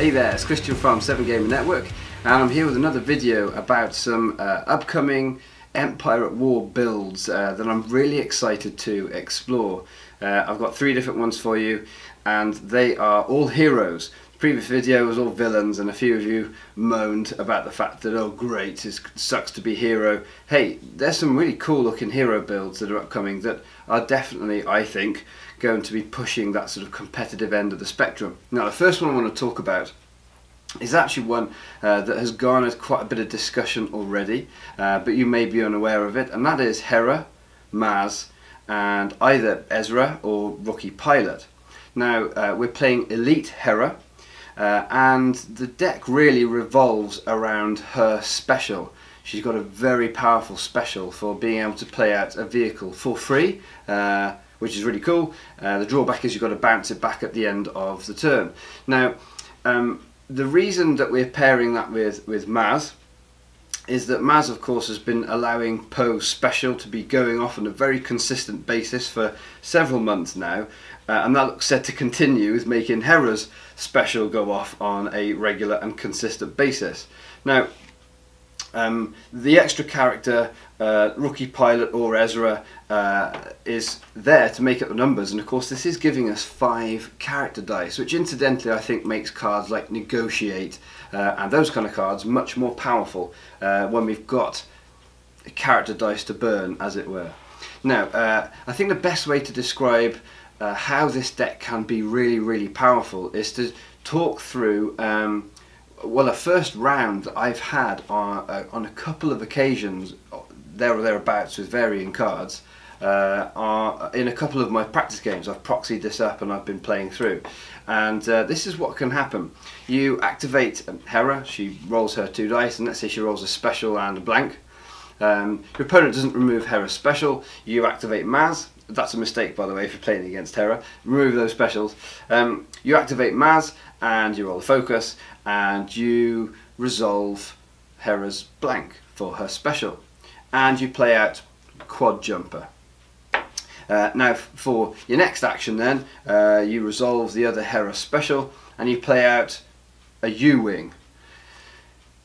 Hey there, it's Christian from 7Gamer Network, and I'm here with another video about some upcoming Empire at War builds that I'm really excited to explore. I've got 3 different ones for you, and they are all heroes. The previous video was all villains, and a few of you moaned about the fact that, oh great, it sucks to be hero. Hey, there's some really cool looking hero builds that are upcoming that are definitely, I think, going to be pushing that sort of competitive end of the spectrum. Now, the first one I want to talk about is actually one that has garnered quite a bit of discussion already, but you may be unaware of it, and that is Hera, Maz, and either Ezra or Rookie Pilot. Now, we're playing Elite Hera, and the deck really revolves around her special. She's got a very powerful special for being able to play out a vehicle for free, which is really cool. The drawback is you've got to bounce it back at the end of the turn. Now, the reason that we're pairing that with Maz is that Maz, of course, has been allowing Poe's special to be going off on a very consistent basis for several months now, and that looks set to continue with making Hera's special go off on a regular and consistent basis. Now, the extra character, Rookie Pilot or Ezra, is there to make up the numbers, and of course this is giving us 5 character dice, which incidentally I think makes cards like Negotiate and those kind of cards much more powerful when we've got character dice to burn, as it were. Now, I think the best way to describe how this deck can be really powerful is to talk through well, a first round that I've had on a couple of occasions, there or thereabouts, with varying cards, are in a couple of my practice games. I've proxied this up and I've been playing through, and this is what can happen. You activate Hera, she rolls her 2 dice, and let's say she rolls a special and a blank. Your opponent doesn't remove Hera's special. You activate Maz. That's a mistake, by the way, if you're playing against Hera. Remove those specials. You activate Maz and you roll the focus, and you resolve Hera's blank for her special, and you play out Quad Jumper. Now, for your next action then, you resolve the other Hera special and you play out a U-Wing.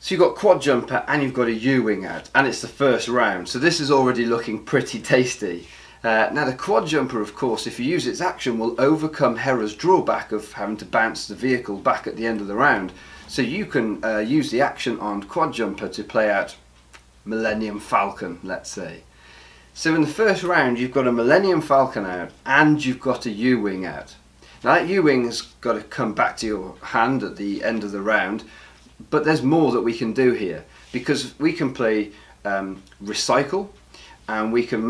So you've got Quad Jumper and you've got a U-Wing out, and it's the first round, so this is already looking pretty tasty. Now, the Quad Jumper, of course, if you use its action, will overcome Hera's drawback of having to bounce the vehicle back at the end of the round. So you can use the action on Quad Jumper to play out Millennium Falcon, let's say. So in the first round you've got a Millennium Falcon out and you've got a U-Wing out. Now, that U-Wing has got to come back to your hand at the end of the round, but there's more that we can do here, because we can play Recycle, and we can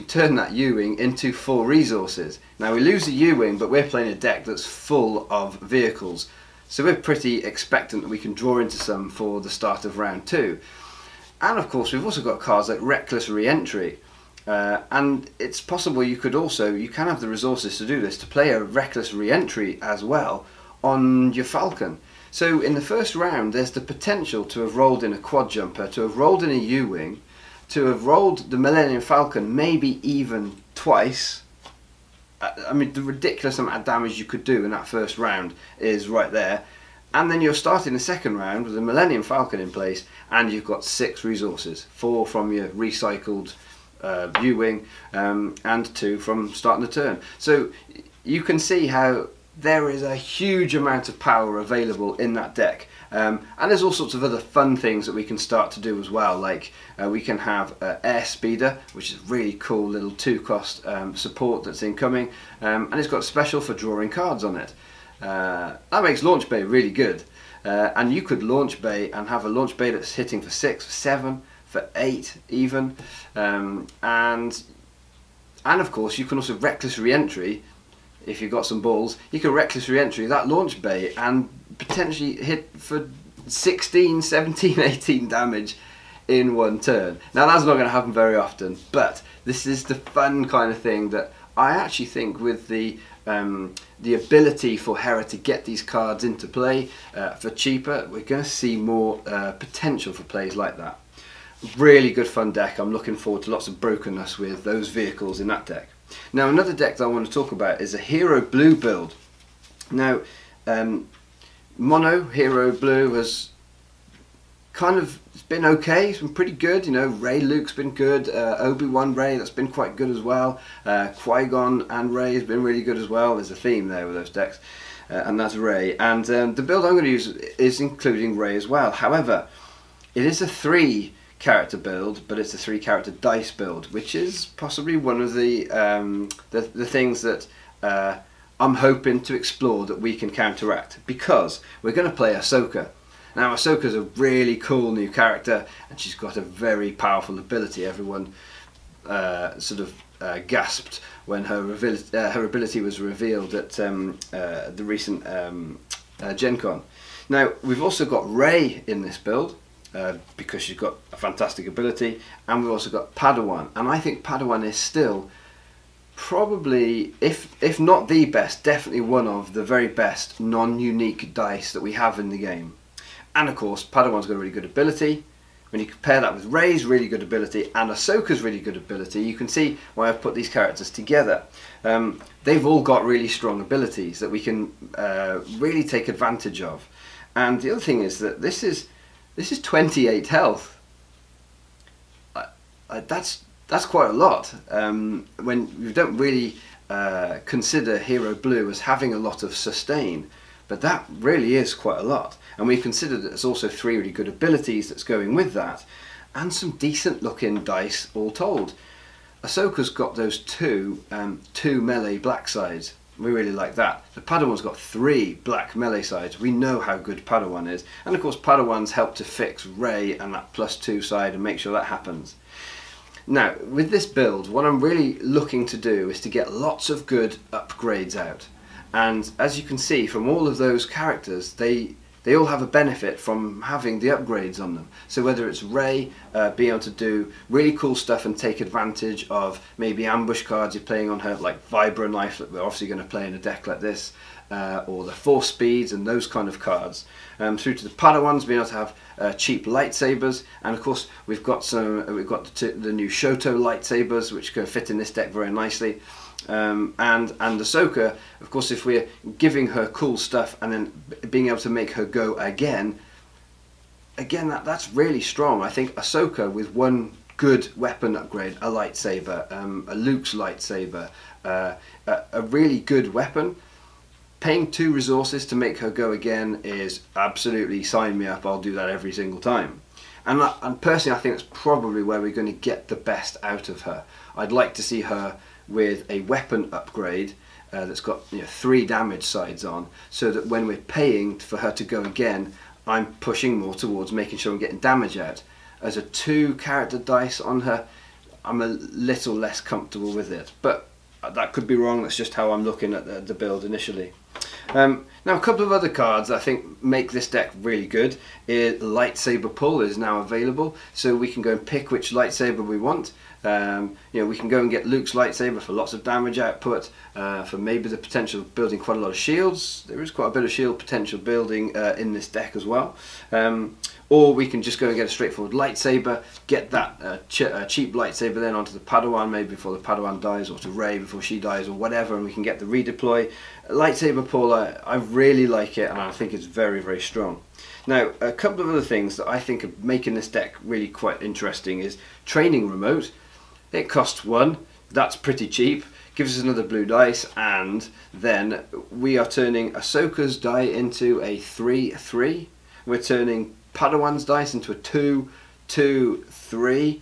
turn that U-Wing into 4 resources. Now, we lose the U-Wing, but we're playing a deck that's full of vehicles, so we're pretty expectant that we can draw into some for the start of round 2. And of course we've also got cards like Reckless Re-Entry, and it's possible you can have the resources to do this, to play a Reckless Re-Entry as well on your Falcon. So in the first round there's the potential to have rolled in a Quad Jumper, to have rolled in a U-Wing, to have rolled the Millennium Falcon maybe even twice. I mean, the ridiculous amount of damage you could do in that first round is right there. And then you're starting the second round with the Millennium Falcon in place, and you've got 6 resources, 4 from your recycled U-Wing, and 2 from starting the turn. So you can see how there is a huge amount of power available in that deck. And there's all sorts of other fun things that we can start to do as well, like we can have Air Speeder, which is a really cool little 2-cost support that's incoming, and it's got a special for drawing cards on it. That makes Launch Bay really good, and you could Launch Bay and have a Launch Bay that's hitting for 6, for 7, for 8 even, and of course you can also Reckless Re-Entry. If you've got some balls, you can Reckless Re-Entry that Launch Bay and potentially hit for 16, 17, 18 damage in one turn. Now, that's not going to happen very often, but this is the fun kind of thing that I actually think, with the ability for Hera to get these cards into play for cheaper, we're going to see more potential for plays like that. Really good fun deck. I'm looking forward to lots of brokenness with those vehicles in that deck. Now, another deck that I want to talk about is a Hero Blue build. Now, Mono Hero Blue has kind of been okay. It's been pretty good. You know, Rey Luke's been good. Obi-Wan Rey, that's been quite good as well. Qui-Gon and Rey has been really good as well. There's a theme there with those decks, and that's Rey. And the build I'm going to use is including Rey as well. However, it is a 3-character build, but it's a 3-character dice build, which is possibly one of the things that I'm hoping to explore that we can counteract, because we're going to play Ahsoka. Now, Ahsoka's a really cool new character, and she's got a very powerful ability. Everyone gasped when her ability was revealed at the recent Gen Con. Now, we've also got Rey in this build, because she's got a fantastic ability, and we've also got Padawan. And I think Padawan is still probably, if not the best, definitely one of the very best non-unique dice that we have in the game. And of course, Padawan's got a really good ability. When you compare that with Rey's really good ability and Ahsoka's really good ability, you can see why I've put these characters together. They've all got really strong abilities that we can really take advantage of. And the other thing is that this is 28 health. That's quite a lot. When you don't really consider Hero Blue as having a lot of sustain. But that really is quite a lot, and we've considered that there's also 3 really good abilities that's going with that, and some decent looking dice all told. Ahsoka's got those two melee black sides. We really like that. The Padawan's got 3 black melee sides. We know how good Padawan is, and of course Padawan's helped to fix Rey and that +2 side and make sure that happens. Now, with this build, what I'm really looking to do is to get lots of good upgrades out. And as you can see from all of those characters, they all have a benefit from having the upgrades on them. So whether it's Rey being able to do really cool stuff and take advantage of maybe ambush cards you're playing on her, like Vibro Knife that we're obviously going to play in a deck like this, or the Force Speeds and those kind of cards, through to the Padawans being able to have cheap lightsabers, and of course we've got the new Shoto lightsabers which can fit in this deck very nicely. And Ahsoka, of course, if we're giving her cool stuff and then being able to make her go again, that's really strong. I think Ahsoka with one good weapon upgrade, a lightsaber, a Luke's lightsaber, a really good weapon, paying 2 resources to make her go again is absolutely, sign me up, I'll do that every single time. And personally I think that's probably where we're going to get the best out of her. I'd like to see her with a weapon upgrade that's got 3 damage sides on, so that when we're paying for her to go again, I'm pushing more towards making sure I'm getting damage out. As a 2-character dice on her, I'm a little less comfortable with it, but that could be wrong. That's just how I'm looking at the build initially. Now, a couple of other cards I think make this deck really good. Lightsaber pull is now available, so we can go and pick which lightsaber we want. We can go and get Luke's lightsaber for lots of damage output, for maybe the potential of building quite a lot of shields. There is quite a bit of shield potential building in this deck as well. Or we can just go and get a straightforward lightsaber, get that cheap lightsaber then onto the Padawan, maybe before the Padawan dies, or to Rey before she dies, or whatever, and we can get the redeploy. Lightsaber pull, I really like it, and I think it's very, very strong. Now, a couple of other things that I think are making this deck really quite interesting is training remote. It costs 1, that's pretty cheap, gives us another blue dice, and then we are turning Ahsoka's die into a 3/3. We're turning Padawan's dice into a 2/2/3.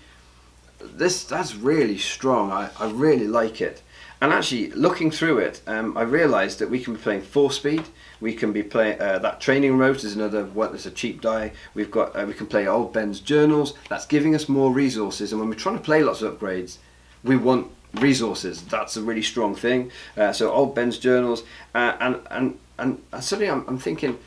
That's really strong. I really like it. And actually, looking through it, I realised that we can be playing 4-speed. We can be playing that training remote is another one that's a cheap die. We've got we can play Old Ben's journals. That's giving us more resources. And when we're trying to play lots of upgrades, we want resources. That's a really strong thing. So Old Ben's journals, and suddenly I'm thinking,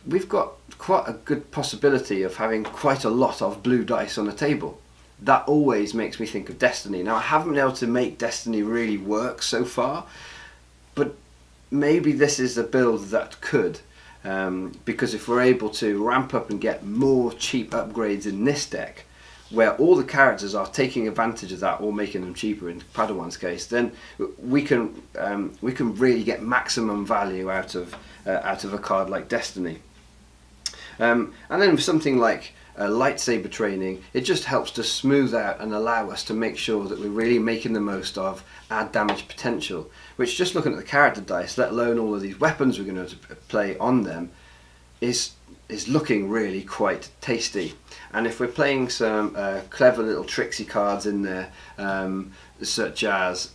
we've got quite a good possibility of having quite a lot of blue dice on the table. That always makes me think of Destiny. Now, I haven't been able to make Destiny really work so far, but maybe this is a build that could, because if we're able to ramp up and get more cheap upgrades in this deck, where all the characters are taking advantage of that or making them cheaper in Padawan's case, then we can really get maximum value out of a card like Destiny. And then with something like lightsaber training, it just helps to smooth out and allow us to make sure that we're really making the most of our damage potential, which, just looking at the character dice, let alone all of these weapons we're going to play on them, is looking really quite tasty. And if we're playing some clever little tricksy cards in there, such as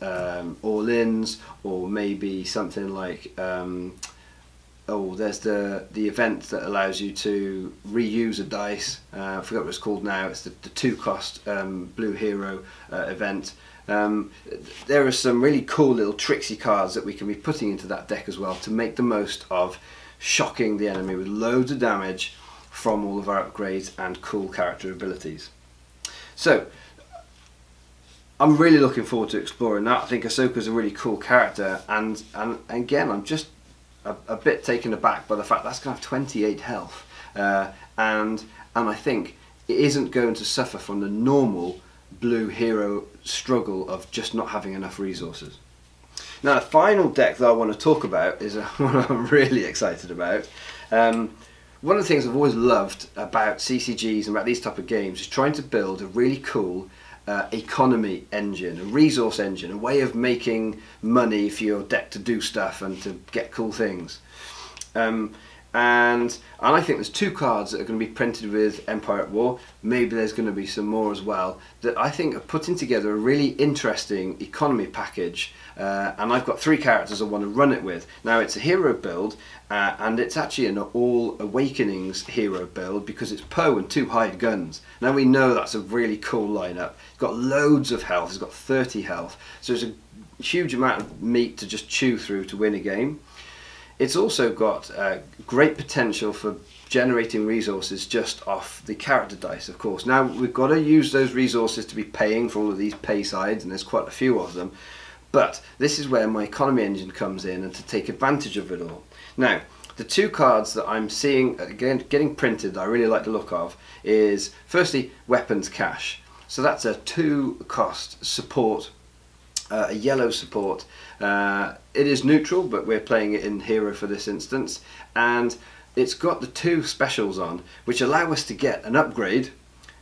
all-ins, or maybe something like there's the event that allows you to reuse a dice. I forgot what it's called now. It's the 2-cost blue hero event. There are some really cool little tricksy cards that we can be putting into that deck as well to make the most of shocking the enemy with loads of damage from all of our upgrades and cool character abilities. So I'm really looking forward to exploring that. I think Ahsoka's a really cool character, and again, I'm just a bit taken aback by the fact that's going to have 28 health, and I think it isn't going to suffer from the normal blue hero struggle of just not having enough resources. Now, the final deck that I want to talk about is one I'm really excited about. One of the things I've always loved about CCGs and about these type of games is trying to build a really cool economy engine, a resource engine, a way of making money for your deck to do stuff and to get cool things. And I think there's 2 cards that are going to be printed with Empire at War. Maybe there's going to be some more as well, that I think are putting together a really interesting economy package. And I've got 3 characters I want to run it with. Now, it's a hero build, and it's actually an All Awakenings hero build because it's Poe and 2 hired guns. Now, we know that's a really cool lineup. It's got loads of health. It's got 30 health. So there's a huge amount of meat to just chew through to win a game. It's also got great potential for generating resources just off the character dice, of course. Now, we've got to use those resources to be paying for all of these pay sides, and there's quite a few of them. But this is where my economy engine comes in, and to take advantage of it all. Now, the 2 cards that I'm seeing again getting printed that I really like the look of is, firstly, Weapons Cache. So that's a 2-cost support, a yellow support. It is neutral, but we're playing it in hero for this instance, and it's got the 2 specials on, which allow us to get an upgrade,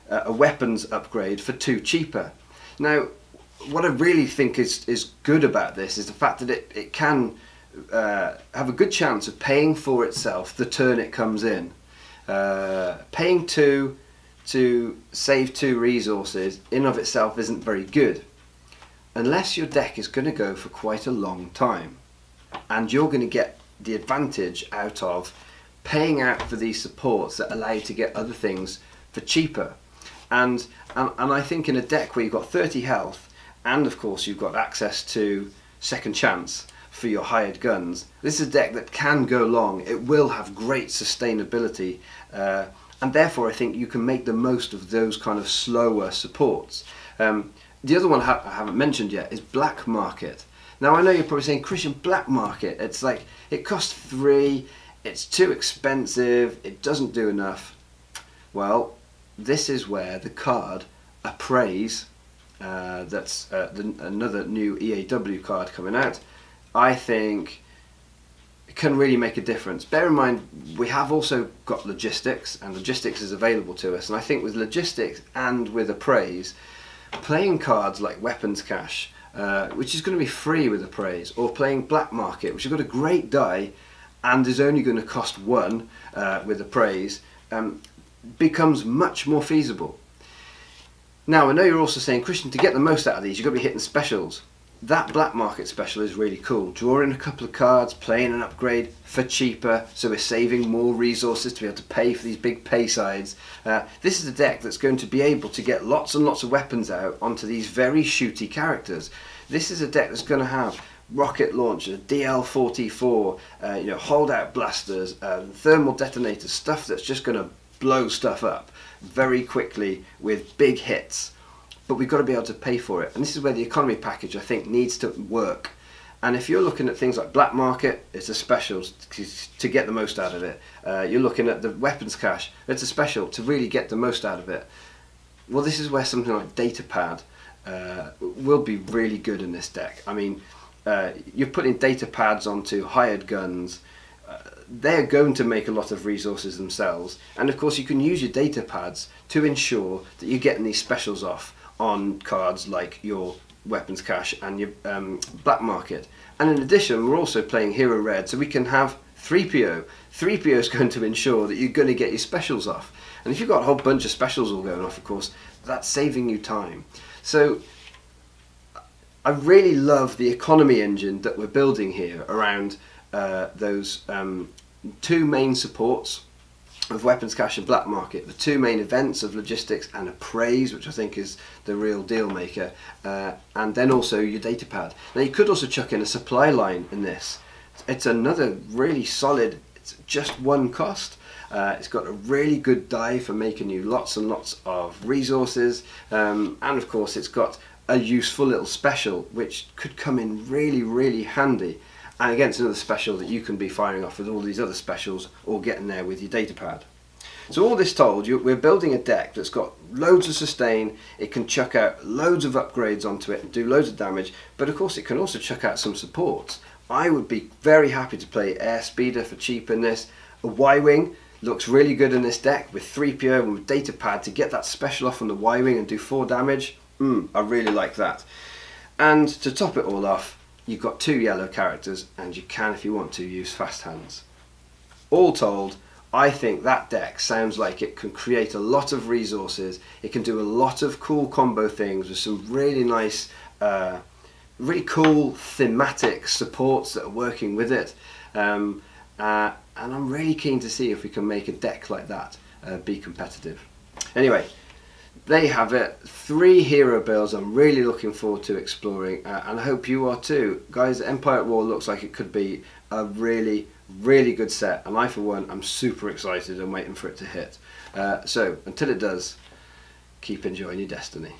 a weapons upgrade, for 2 cheaper. Now, what I really think is good about this is the fact that it can have a good chance of paying for itself the turn it comes in. Paying 2 to save 2 resources in of itself isn't very good, unless your deck is going to go for quite a long time, and you're going to get the advantage out of paying out for these supports that allow you to get other things for cheaper. And I think in a deck where you've got 30 health, and of course you've got access to second chance for your hired guns, this is a deck that can go long. It will have great sustainability, and therefore I think you can make the most of those kind of slower supports. The other one I haven't mentioned yet is Black Market. Now, I know you're probably saying, Christian, Black Market, it's like, it costs 3, it's too expensive, it doesn't do enough. Well, this is where the card Appraise, that's another new EAW card coming out, I think can really make a difference. Bear in mind, we have also got Logistics, and Logistics is available to us, and I think with Logistics and with Appraise, playing cards like Weapons Cache, which is going to be free with Appraise, or playing Black Market, which has got a great die and is only going to cost 1 with Appraise, becomes much more feasible. Now, I know you're also saying, Christian, to get the most out of these, you've got to be hitting specials. That Black Market special is really cool. Drawing a couple of cards, playing an upgrade for cheaper, so we're saving more resources to be able to pay for these big pay sides. This is a deck that's going to be able to get lots and lots of weapons out onto these very shooty characters. This is a deck that's going to have rocket launcher, DL-44, you know, holdout blasters, thermal detonators, stuff that's just going to blow stuff up very quickly with big hits. But we've got to be able to pay for it, and this is where the economy package, I think, needs to work. And if you're looking at things like Black Market, it's a special to get the most out of it. You're looking at the Weapons Cache, it's a special to really get the most out of it. Well, this is where something like Datapad will be really good in this deck. I mean, you're putting data pads onto hired guns. They're going to make a lot of resources themselves, and of course you can use your data pads to ensure that you're getting these specials off on cards like your weapons cache and your black market. And in addition, we're also playing hero red, so we can have 3PO. 3PO is going to ensure that you're going to get your specials off, and if you've got a whole bunch of specials all going off, of course that's saving you time. So I really love the economy engine that we're building here around those two main supports of weapons cache and black market, the two main events of logistics and appraise, which I think is the real deal maker, and then also your data pad. Now you could also chuck in a supply line in this. It's another really solid, it's just one cost. It's got a really good die for making you lots and lots of resources, and of course it's got a useful little special which could come in really handy. And again, it's another special that you can be firing off with all these other specials or getting there with your data pad. So all this told, we're building a deck that's got loads of sustain. It can chuck out loads of upgrades onto it and do loads of damage, but of course it can also chuck out some supports. I would be very happy to play Airspeeder for cheap in this. A Y-Wing looks really good in this deck with 3PO and with data pad to get that special off on the Y-Wing and do 4 damage. I really like that. And to top it all off, you've got 2 yellow characters, and you can, if you want to, use fast hands. All told, I think that deck sounds like it can create a lot of resources. It can do a lot of cool combo things with some really nice, really cool thematic supports that are working with it. And I'm really keen to see if we can make a deck like that be competitive. Anyway, there you have it, 3 hero builds I'm really looking forward to exploring, and I hope you are too. Guys, Empire at War looks like it could be a really good set, and I for one am super excited and waiting for it to hit. So until it does, keep enjoying your destiny.